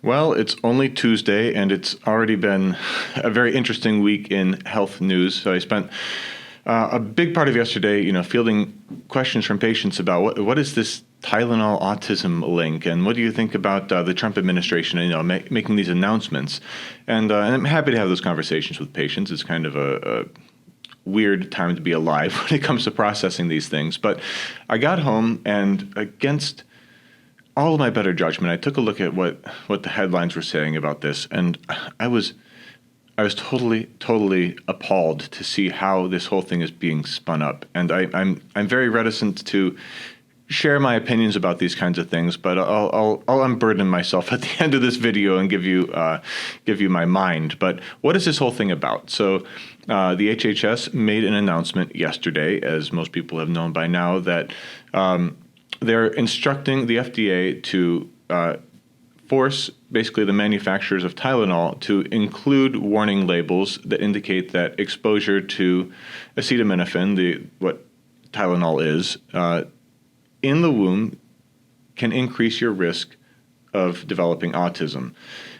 Well, it's only Tuesday, and it's already been a very interesting week in health news. So I spent a big part of yesterday, fielding questions from patients about what is this Tylenol autism link, and what do you think about the Trump administration, making these announcements? And I'm happy to have those conversations with patients. It's kind of a weird time to be alive when it comes to processing these things. But I got home, and against all of my better judgment, I took a look at what the headlines were saying about this, and I was totally appalled to see how this whole thing is being spun up. And I'm very reticent to share my opinions about these kinds of things, but I'll unburden myself at the end of this video and give you my mind. But what is this whole thing about? So the HHS made an announcement yesterday, as most people have known by now, that they're instructing the FDA to force basically the manufacturers of Tylenol to include warning labels that indicate that exposure to acetaminophen, what Tylenol is, in the womb can increase your risk of developing autism.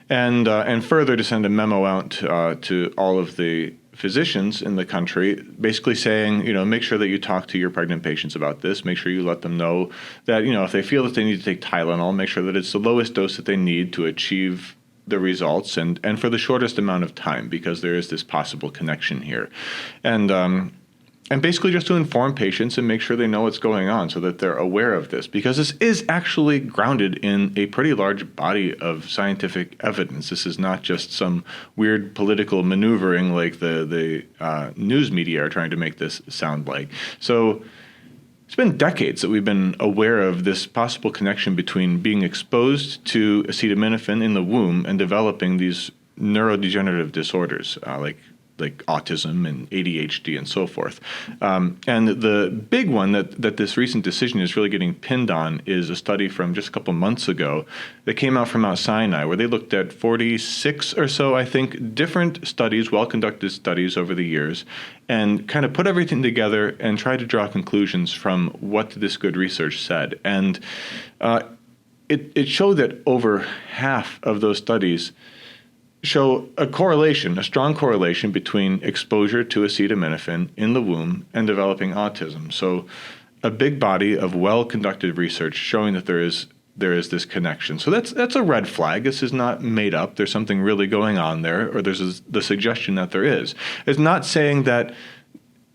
And further, to send a memo out to all of the physicians in the country, basically saying, make sure that you talk to your pregnant patients about this. Make sure you let them know that, if they feel that they need to take Tylenol, make sure that it's the lowest dose that they need to achieve the results and for the shortest amount of time, because there is this possible connection here. And basically just to inform patients and make sure they know what's going on so that they're aware of this, because this is actually grounded in a pretty large body of scientific evidence. This is not just some weird political maneuvering like the news media are trying to make this sound like. So it's been decades that we've been aware of this possible connection between being exposed to acetaminophen in the womb and developing these neurodegenerative disorders like autism and ADHD and so forth. And the big one that this recent decision is really getting pinned on is a study from just a couple months ago that came out from Mount Sinai, where they looked at 46 or so, I think, different studies, well-conducted studies over the years, and kind of put everything together and tried to draw conclusions from what this good research said. And it showed that over half of those studies show a strong correlation between exposure to acetaminophen in the womb and developing autism. So a big body of well-conducted research showing that there is this connection. So that's a red flag. This is not made up. There's something really going on there, or there's the suggestion that there is. It's not saying that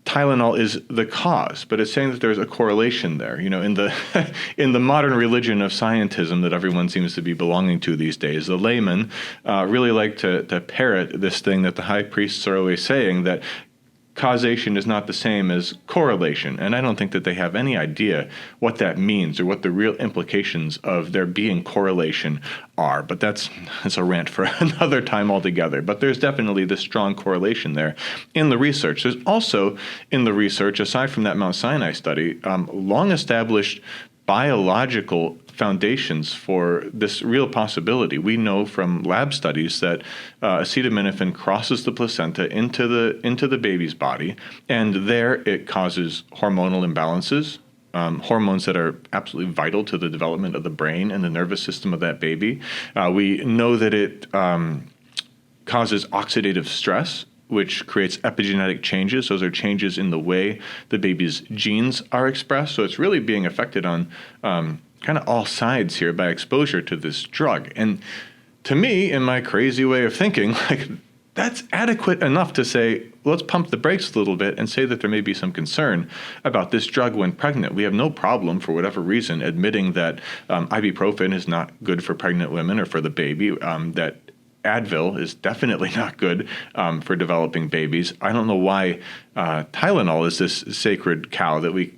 Tylenol is the cause, but it's saying that there's a correlation there. In the modern religion of scientism that everyone seems to be belonging to these days, the laymen really like to parrot this thing that the high priests are always saying, that causation is not the same as correlation. And I don't think that they have any idea what that means or what the real implications of there being correlation are. But that's a rant for another time altogether. But there's definitely this strong correlation there in the research. There's also in the research, aside from that Mount Sinai study, long established biological foundations for this real possibility. We know from lab studies that acetaminophen crosses the placenta into the baby's body, and there it causes hormonal imbalances, hormones that are absolutely vital to the development of the brain and the nervous system of that baby. We know that it causes oxidative stress, which creates epigenetic changes. Those are changes in the way the baby's genes are expressed. So it's really being affected on kind of all sides here by exposure to this drug. And to me, in my crazy way of thinking, that's adequate enough to say, let's pump the brakes a little bit and say that there may be some concern about this drug when pregnant. We have no problem, for whatever reason, admitting that ibuprofen is not good for pregnant women or for the baby, that Advil is definitely not good for developing babies. I don't know why Tylenol is this sacred cow that we,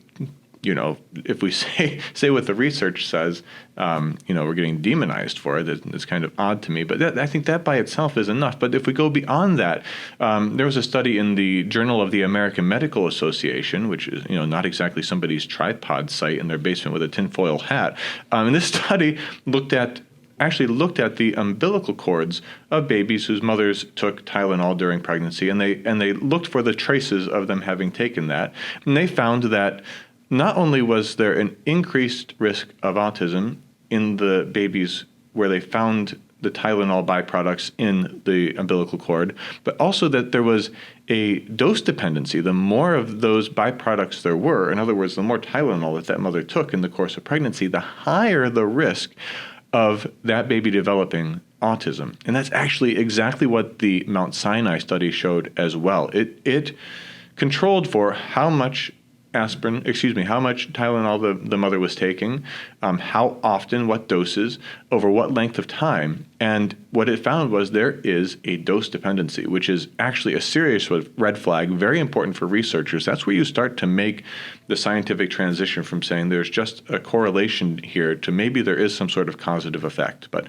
if we say what the research says, we're getting demonized for it. It's kind of odd to me. But I think that by itself is enough. But if we go beyond that, there was a study in the Journal of the American Medical Association, which is not exactly somebody's tripod site in their basement with a tinfoil hat. And this study looked at the umbilical cords of babies whose mothers took Tylenol during pregnancy, and they looked for the traces of them having taken that. And they found that not only was there an increased risk of autism in the babies where they found the Tylenol byproducts in the umbilical cord, but also that there was a dose dependency. The more of those byproducts there were, in other words, the more Tylenol that mother took in the course of pregnancy, the higher the risk of that baby developing autism. And that's actually exactly what the Mount Sinai study showed as well. It controlled for how much how much Tylenol the mother was taking, how often, what doses, over what length of time. And what it found was there is a dose dependency, which is actually a serious red flag, very important for researchers. That's where you start to make the scientific transition from saying there's just a correlation here to maybe there is some sort of causative effect. But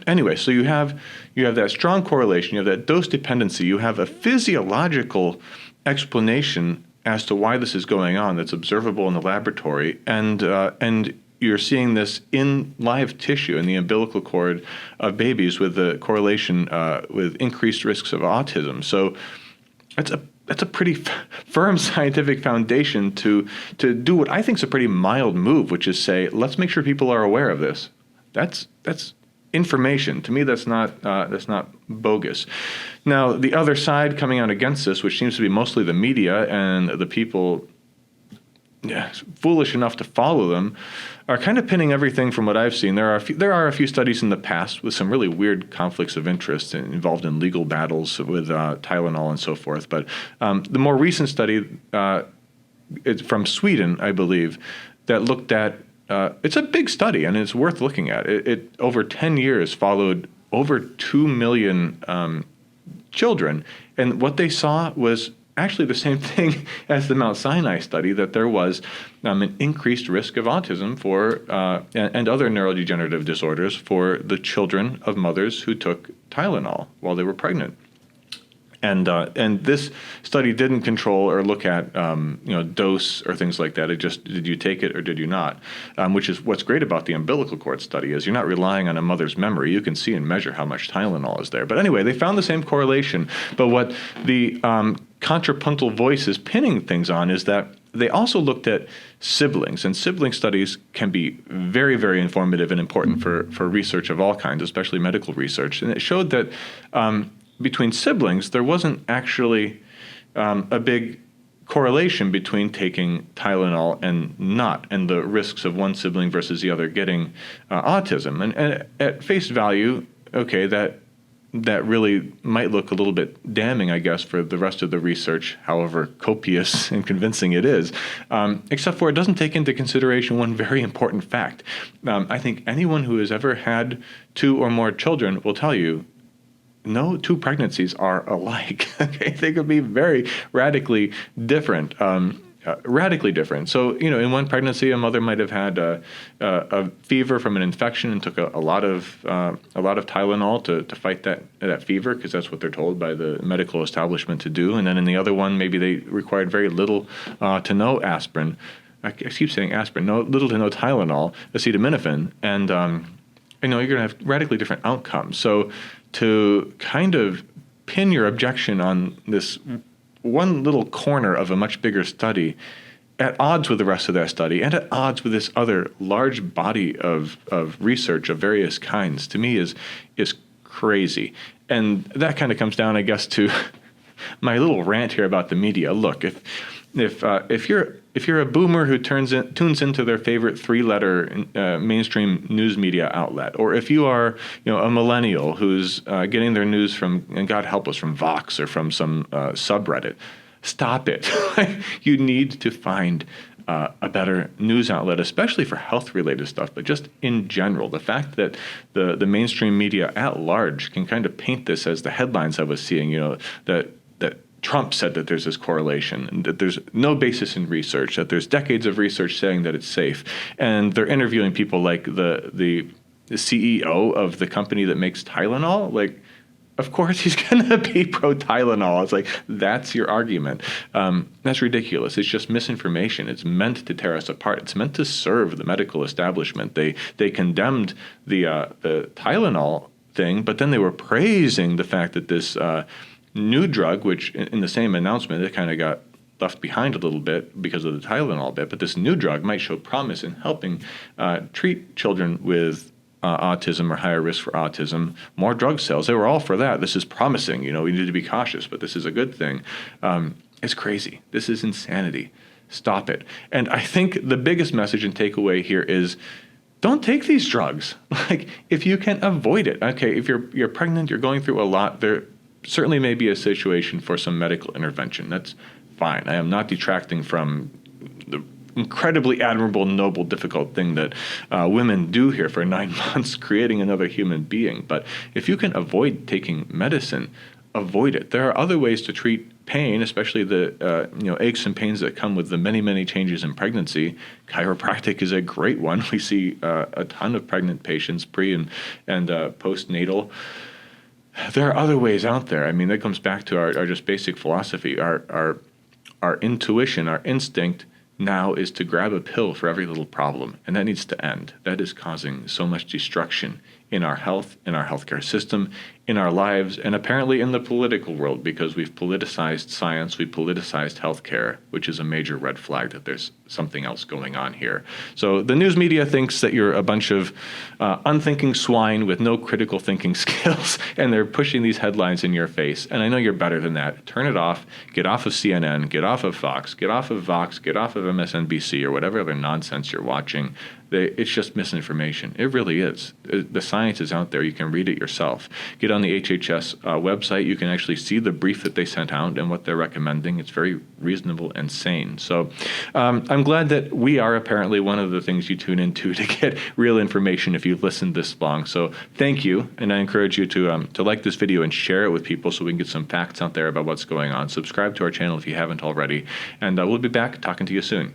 anyway, so you have that strong correlation, you have that dose dependency, you have a physiological explanation as to why this is going on that's observable in the laboratory, and you're seeing this in live tissue in the umbilical cord of babies with the correlation with increased risks of autism. So that's a pretty firm scientific foundation to do what I think is a pretty mild move, which is say, let's make sure people are aware of this. That's information. To me, that's not bogus. Now, the other side coming out against this, which seems to be mostly the media and the people foolish enough to follow them, are kind of pinning everything from what I've seen. There are a few studies in the past with some really weird conflicts of interest involved in legal battles with Tylenol and so forth. But the more recent study, it's from Sweden, I believe, that looked at it's a big study, and it's worth looking at. It over 10 years followed over 2 million children, and what they saw was actually the same thing as the Mount Sinai study, that there was an increased risk of autism for and other neurodegenerative disorders for the children of mothers who took Tylenol while they were pregnant. And this study didn't control or look at dose or things like that. It just, did you take it or did you not? Which is what's great about the umbilical cord study, is you're not relying on a mother's memory. You can see and measure how much Tylenol is there. But anyway, they found the same correlation. But what the contrapuntal voice is pinning things on is that they also looked at siblings, and sibling studies can be very, very informative and important for research of all kinds, especially medical research. And it showed that between siblings, there wasn't actually a big correlation between taking Tylenol and not, and the risks of one sibling versus the other getting autism. And at face value, okay, that really might look a little bit damning, I guess, for the rest of the research, however copious and convincing it is, except for it doesn't take into consideration one very important fact. I think anyone who has ever had 2 or more children will tell you, no 2 pregnancies are alike. Okay, they could be very radically different. So, in one pregnancy, a mother might have had a fever from an infection and took a lot of Tylenol to fight that fever, because that's what they're told by the medical establishment to do. And then in the other one, maybe they required very little to no aspirin. I keep saying aspirin. Little to no Tylenol, acetaminophen, and you're going to have radically different outcomes. So to kind of pin your objection on this one little corner of a much bigger study at odds with the rest of that study and at odds with this other large body of research of various kinds, to me is crazy. And that kind of comes down, I guess, to my little rant here about the media. Look, if you're a boomer who tunes into their favorite 3-letter mainstream news media outlet, or if you are a millennial who's getting their news from, and God help us, from Vox or from some subreddit, stop it. You need to find a better news outlet, especially for health-related stuff, but just in general. The fact that the mainstream media at large can kind of paint this as the headlines I was seeing, that Trump said that there's this correlation, and that there's no basis in research, that there's decades of research saying that it's safe. And they're interviewing people like the CEO of the company that makes Tylenol. Like, of course he's going to be pro-Tylenol. It's like, that's your argument. That's ridiculous. It's just misinformation. It's meant to tear us apart. It's meant to serve the medical establishment. They condemned the Tylenol thing, but then they were praising the fact that this new drug, which in the same announcement, it kind of got left behind a little bit because of the Tylenol bit, but this new drug might show promise in helping treat children with autism or higher risk for autism, more drug sales. They were all for that. This is promising. We need to be cautious, but this is a good thing. It's crazy. This is insanity. Stop it. And I think the biggest message and takeaway here is don't take these drugs. Like, if you can avoid it. Okay, if you're pregnant, you're going through a lot, there certainly may be a situation for some medical intervention. That's fine. I am not detracting from the incredibly admirable, noble, difficult thing that women do here for 9 months, creating another human being. But if you can avoid taking medicine, avoid it. There are other ways to treat pain, especially the aches and pains that come with the many, many changes in pregnancy. Chiropractic is a great one. We see a ton of pregnant patients pre and postnatal. There are other ways out there. I mean, that comes back to our just basic philosophy. Our intuition, our instinct now is to grab a pill for every little problem, and that needs to end. That is causing so much destruction in our health, in our healthcare system, in our lives, and apparently in the political world, because we've politicized science, we've politicized healthcare, which is a major red flag that there's something else going on here. So the news media thinks that you're a bunch of unthinking swine with no critical thinking skills, and they're pushing these headlines in your face. And I know you're better than that. Turn it off. Get off of CNN. Get off of Fox. Get off of Vox. Get off of MSNBC or whatever other nonsense you're watching. It's just misinformation. It really is. The science is out there. You can read it yourself. Get on the HHS website. You can actually see the brief that they sent out and what they're recommending. It's very reasonable and sane. So I'm glad that we are apparently one of the things you tune into to get real information if you've listened this long. So thank you, and I encourage you to like this video and share it with people so we can get some facts out there about what's going on. Subscribe to our channel if you haven't already, and we'll be back talking to you soon.